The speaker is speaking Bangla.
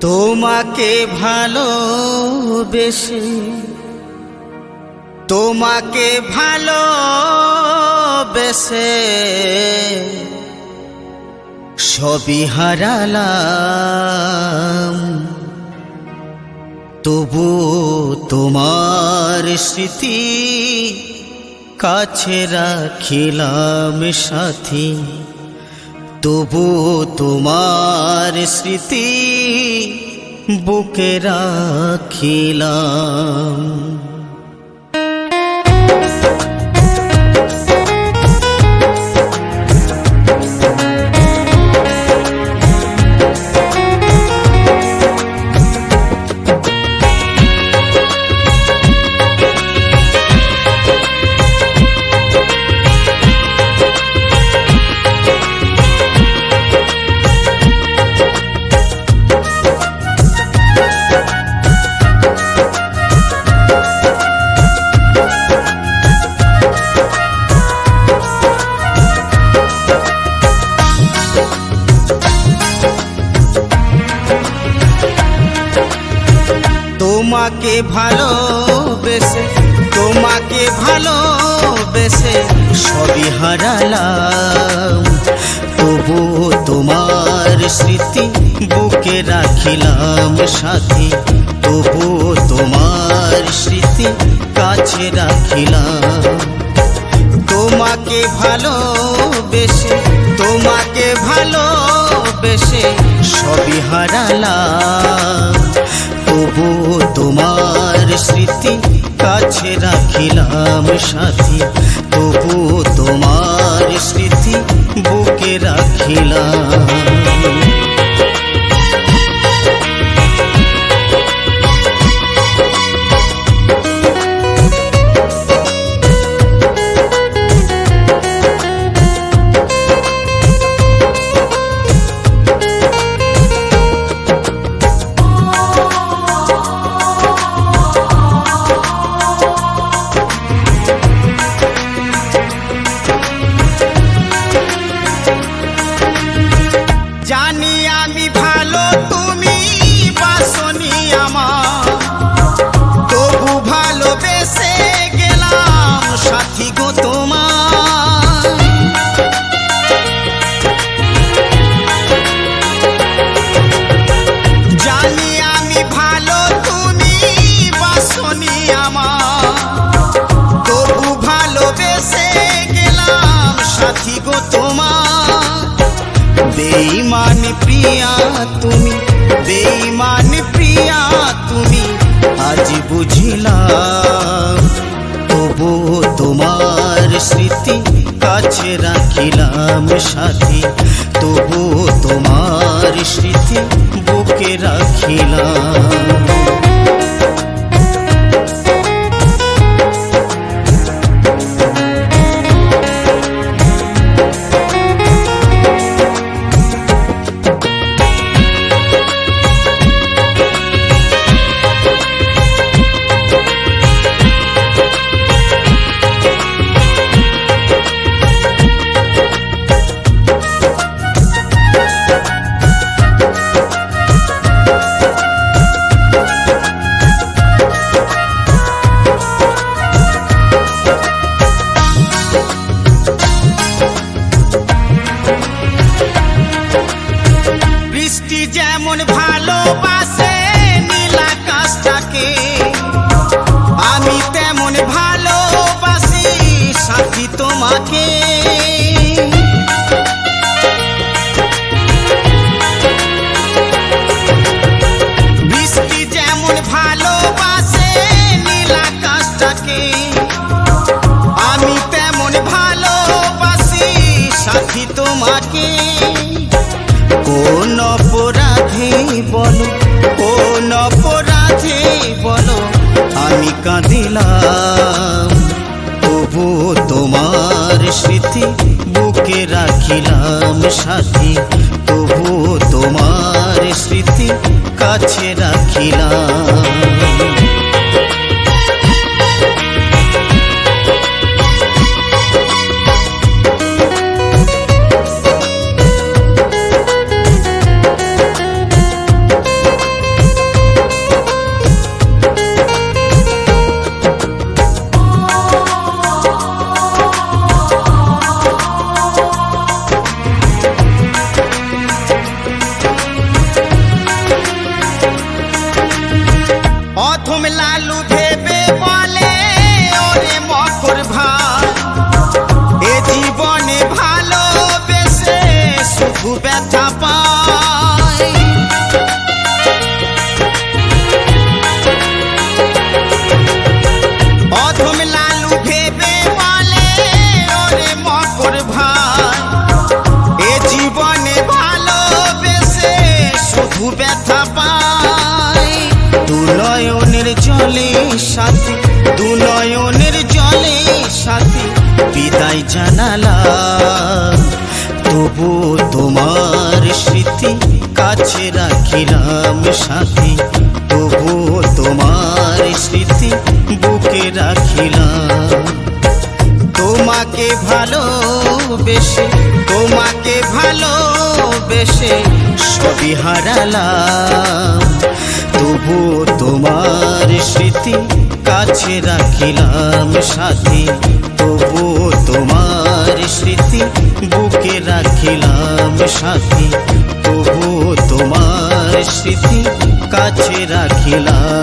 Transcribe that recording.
তোমাকে ভালোবেসে তোমাকে ভালোবেসে সবই হারালাম, তবু তোমার স্মৃতি কাছে রাখিলাম সাথী, তবু তোমার স্মৃতি বুকে রাখিলাম। তোমাকে ভালোবেসে তোমাকে ভালোবেসে সবই হারালাম, তবু তোমার স্মৃতি বুকে রাখিলাম সাথী, তবু তোমার স্মৃতি কাছে রাখিলাম। তোমাকে ভালোবেসে তোমাকে ভালোবেসে সবই হারালাম, তবু তোমার স্মৃতি কাছে রাখিলাম সাথী, তবু তোমার স্মৃতি বুকে রাখিলাম। জানি আমি ভালো তুমি বাসনি আমার, তবু ভালোবেসে গেলাম সাথী গো তোমার। জানি আমি ভালো তুমি বাসনি আমার, তবু ভালোবেসে গেলাম সাথী গো তোমার। বেঈমান প্রিয়া তুমি, বেঈমান প্রিয়া তুমি আজ বুঝিলাম, তবু তোমার স্মৃতি কাছে রাখিলাম সাথী, তবু তোমার স্মৃতি বুকে রাখিলাম। বৃষ্টি যেমন ভালোবাসে নীল আকাশটাকে, আমি তেমন ভালোবাসি সাথী তোমাকে। বৃষ্টি যেমন ভালোবাসে নীল আকাশটাকে, আমি তেমন ভালোবাসি সাথী তোমাকে। কোন অপরাধে বলো, কোন অপরাধে বলো আমি কাঁদিলাম, তবু তোমার স্মৃতি বুকে রাখিলাম সাথী, তবু তোমার স্মৃতি কাছে রাখিলাম। কাছে রাখিলাম সাথী, তবুও তোমার স্মৃতি বুকে রাখিলাম। তোমাকে ভালোবেসে, তোমাকে ভালোবেসে সবই হারালাম, তবুও তোমার স্মৃতি কাছে রাখিলাম সাথী, তবুও তোমার স্মৃতি বুকে রাখিলাম সাথী, তবুও তোমার স্মৃতি কাছে রাখিলাম।